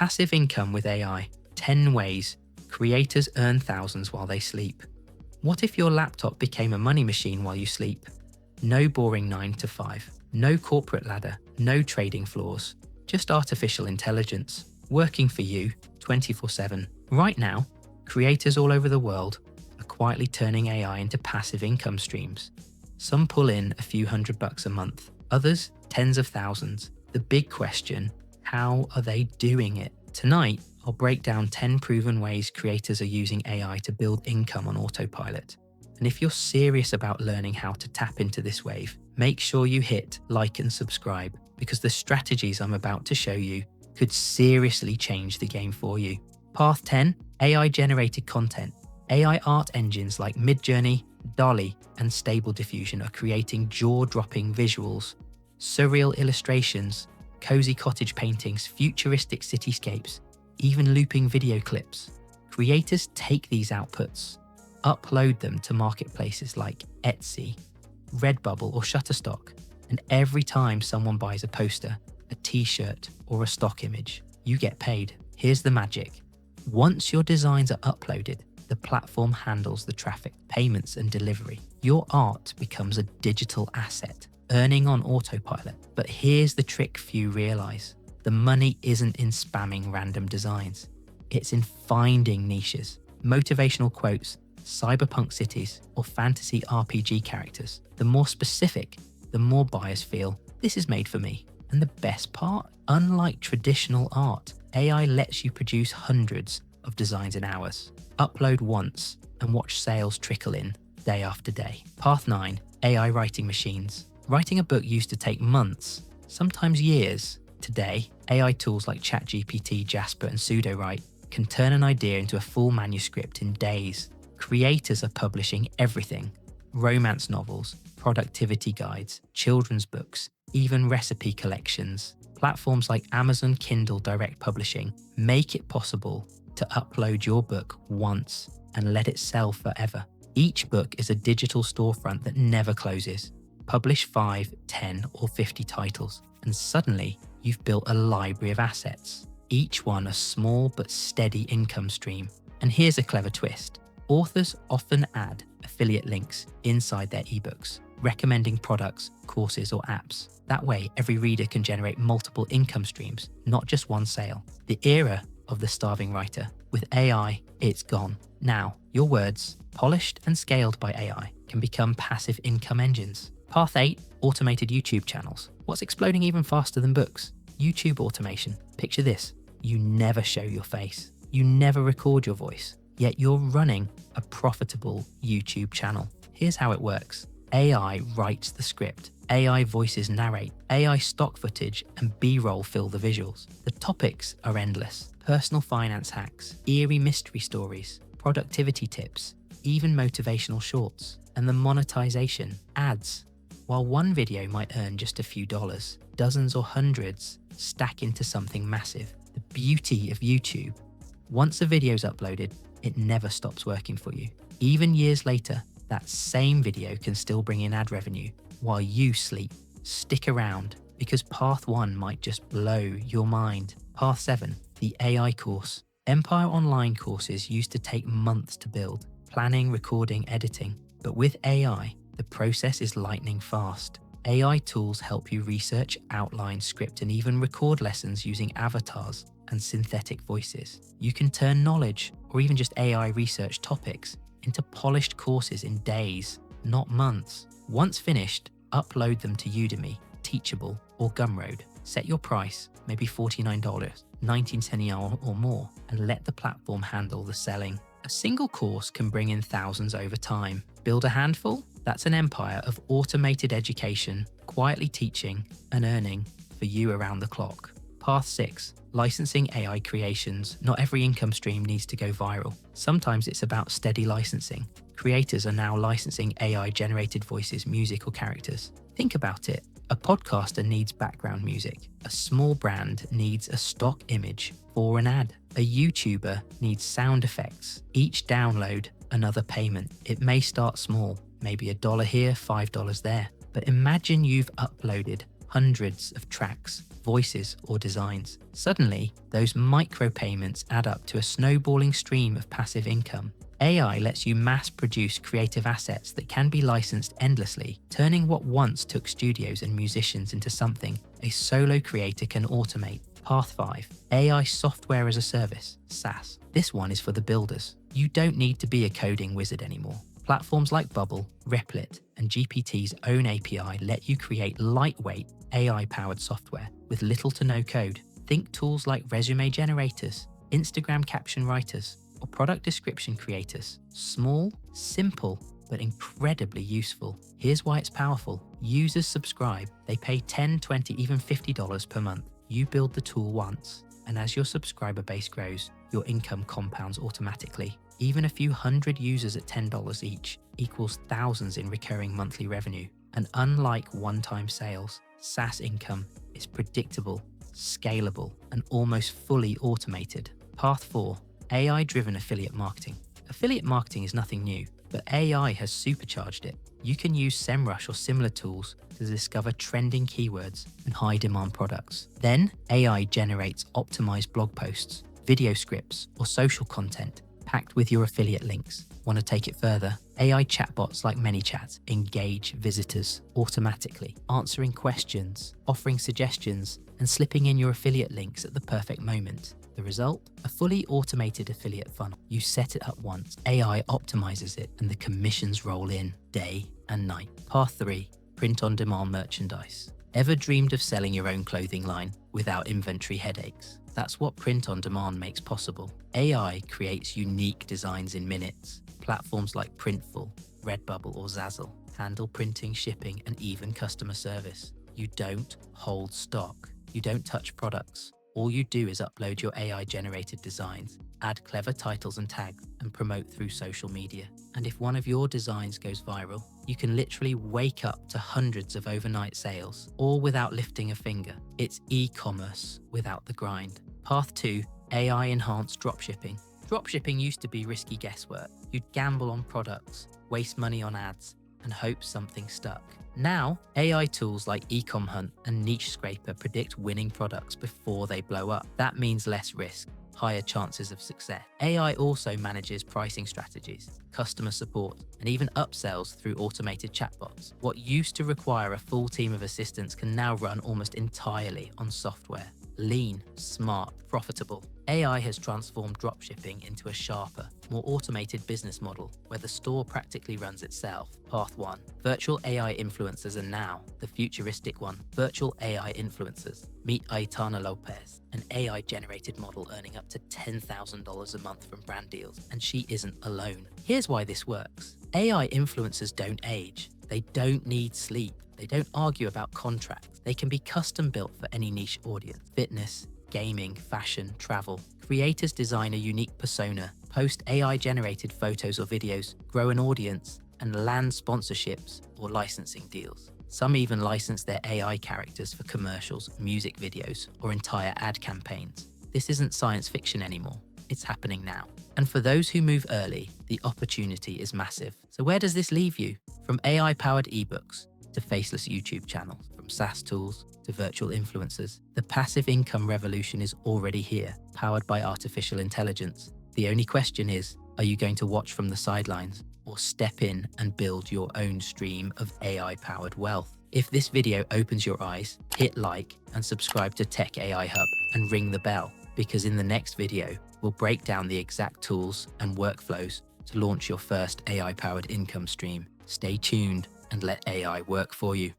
Passive income with AI. 10 ways creators earn thousands while they sleep. What if your laptop became a money machine while you sleep? No boring 9 to 5. No corporate ladder. No trading floors. Just artificial intelligence. Working for you 24/7. Right now, creators all over the world are quietly turning AI into passive income streams. Some pull in a few $100 a month. Others, tens of thousands. The big question, how are they doing it? Tonight, I'll break down 10 proven ways creators are using AI to build income on autopilot. And if you're serious about learning how to tap into this wave, make sure you hit like and subscribe, because the strategies I'm about to show you could seriously change the game for you. Path 10, AI-generated content. AI art engines like Midjourney, DALL-E, and Stable Diffusion are creating jaw-dropping visuals, surreal illustrations, cozy cottage paintings, futuristic cityscapes, even looping video clips. Creators take these outputs, upload them to marketplaces like Etsy, Redbubble, or Shutterstock, and every time someone buys a poster, a t-shirt, or a stock image, you get paid. Here's the magic. Once your designs are uploaded, the platform handles the traffic, payments, and delivery. Your art becomes a digital asset, earning on autopilot. But here's the trick few realize. The money isn't in spamming random designs. It's in finding niches, motivational quotes, cyberpunk cities, or fantasy RPG characters. The more specific, the more buyers feel, this is made for me. And the best part, unlike traditional art, AI lets you produce hundreds of designs in hours. Upload once and watch sales trickle in day after day. Path 9, AI writing machines. Writing a book used to take months, sometimes years. Today, AI tools like ChatGPT, Jasper, and Pseudowrite can turn an idea into a full manuscript in days. Creators are publishing everything: romance novels, productivity guides, children's books, even recipe collections. Platforms like Amazon Kindle Direct Publishing make it possible to upload your book once and let it sell forever. Each book is a digital storefront that never closes. Publish 5, 10, or 50 titles, and suddenly you've built a library of assets, each one a small but steady income stream. And here's a clever twist. Authors often add affiliate links inside their ebooks, recommending products, courses, or apps. That way, every reader can generate multiple income streams, not just one sale. The era of the starving writer. With AI, it's gone. Now, your words, polished and scaled by AI, can become passive income engines. Path 8, automated YouTube channels. What's exploding even faster than books? YouTube automation. Picture this. You never show your face. You never record your voice. Yet you're running a profitable YouTube channel. Here's how it works. AI writes the script. AI voices narrate. AI stock footage and B-roll fill the visuals. The topics are endless. Personal finance hacks, eerie mystery stories, productivity tips, even motivational shorts. And the monetization, ads. While one video might earn just a few dollars, dozens or hundreds stack into something massive. The beauty of YouTube. Once a video's uploaded, it never stops working for you. Even years later, that same video can still bring in ad revenue while you sleep. Stick around, because Path 1 might just blow your mind. Path 7, the AI course. Empire Online courses used to take months to build, planning, recording, editing. But with AI, the process is lightning fast. AI tools help you research, outline, script, and even record lessons using avatars and synthetic voices. You can turn knowledge, or even just AI research topics, into polished courses in days, not months. Once finished, upload them to Udemy, Teachable, or Gumroad. Set your price, maybe $49, 19 cents an hour or more, and let the platform handle the selling. A single course can bring in thousands over time. Build a handful? That's an empire of automated education, quietly teaching and earning for you around the clock. Path 6, licensing AI creations. Not every income stream needs to go viral. Sometimes it's about steady licensing. Creators are now licensing AI-generated voices, music, or characters. Think about it. A podcaster needs background music. A small brand needs a stock image or an ad. A YouTuber needs sound effects. Each download, another payment. It may start small, maybe $1 here, $5 there. But imagine you've uploaded hundreds of tracks, voices, or designs. Suddenly, those micropayments add up to a snowballing stream of passive income. AI lets you mass-produce creative assets that can be licensed endlessly, turning what once took studios and musicians into something a solo creator can automate. Path 5. AI Software as a Service, SaaS. This one is for the builders. You don't need to be a coding wizard anymore. Platforms like Bubble, Replit, and GPT's own API let you create lightweight, AI-powered software with little to no code. Think tools like resume generators, Instagram caption writers, or product description creators. Small, simple, but incredibly useful. Here's why it's powerful. Users subscribe. They pay $10, $20, even $50 per month. You build the tool once, and as your subscriber base grows, your income compounds automatically. Even a few hundred users at $10 each equals thousands in recurring monthly revenue. And unlike one-time sales, SaaS income is predictable, scalable, and almost fully automated. Path 4. AI-driven affiliate marketing. Affiliate marketing is nothing new, but AI has supercharged it. You can use SEMrush or similar tools to discover trending keywords and high-demand products. Then, AI generates optimized blog posts, video scripts, or social content packed with your affiliate links. Want to take it further? AI chatbots like ManyChat engage visitors automatically, answering questions, offering suggestions, and slipping in your affiliate links at the perfect moment. The result? A fully automated affiliate funnel. You set it up once, AI optimizes it, and the commissions roll in day and night. Path 3. Print-on-demand merchandise. Ever dreamed of selling your own clothing line without inventory headaches? That's what print-on-demand makes possible. AI creates unique designs in minutes. Platforms like Printful, Redbubble, or Zazzle handle printing, shipping, and even customer service. You don't hold stock. You don't touch products. All you do is upload your AI-generated designs, add clever titles and tags, and promote through social media. And if one of your designs goes viral, you can literally wake up to hundreds of overnight sales, all without lifting a finger. It's e-commerce without the grind. Path 2. AI-enhanced dropshipping. Dropshipping used to be risky guesswork. You'd gamble on products, waste money on ads, and hope something stuck. Now, AI tools like Ecom Hunt and Niche Scraper predict winning products before they blow up. That means less risk, higher chances of success. AI also manages pricing strategies, customer support, and even upsells through automated chatbots. What used to require a full team of assistants can now run almost entirely on software. Lean, smart, profitable. AI has transformed dropshipping into a sharper, more automated business model where the store practically runs itself. Path 1. Virtual AI influencers are now the futuristic one. Virtual AI influencers. Meet Aitana Lopez, an AI-generated model earning up to $10,000 a month from brand deals, and she isn't alone. Here's why this works. AI influencers don't age. They don't need sleep. They don't argue about contracts. They can be custom built for any niche audience. Fitness, gaming, fashion, travel. Creators design a unique persona, post AI-generated photos or videos, grow an audience, and land sponsorships or licensing deals. Some even license their AI characters for commercials, music videos, or entire ad campaigns. This isn't science fiction anymore. It's happening now. And for those who move early, the opportunity is massive. So where does this leave you? From AI-powered ebooks to faceless YouTube channels, from SaaS tools to virtual influencers, the passive income revolution is already here, powered by artificial intelligence. The only question is, are you going to watch from the sidelines or step in and build your own stream of AI-powered wealth? If this video opens your eyes, hit like and subscribe to Tech AI Hub and ring the bell, because in the next video, we'll break down the exact tools and workflows to launch your first AI-powered income stream. Stay tuned and let AI work for you.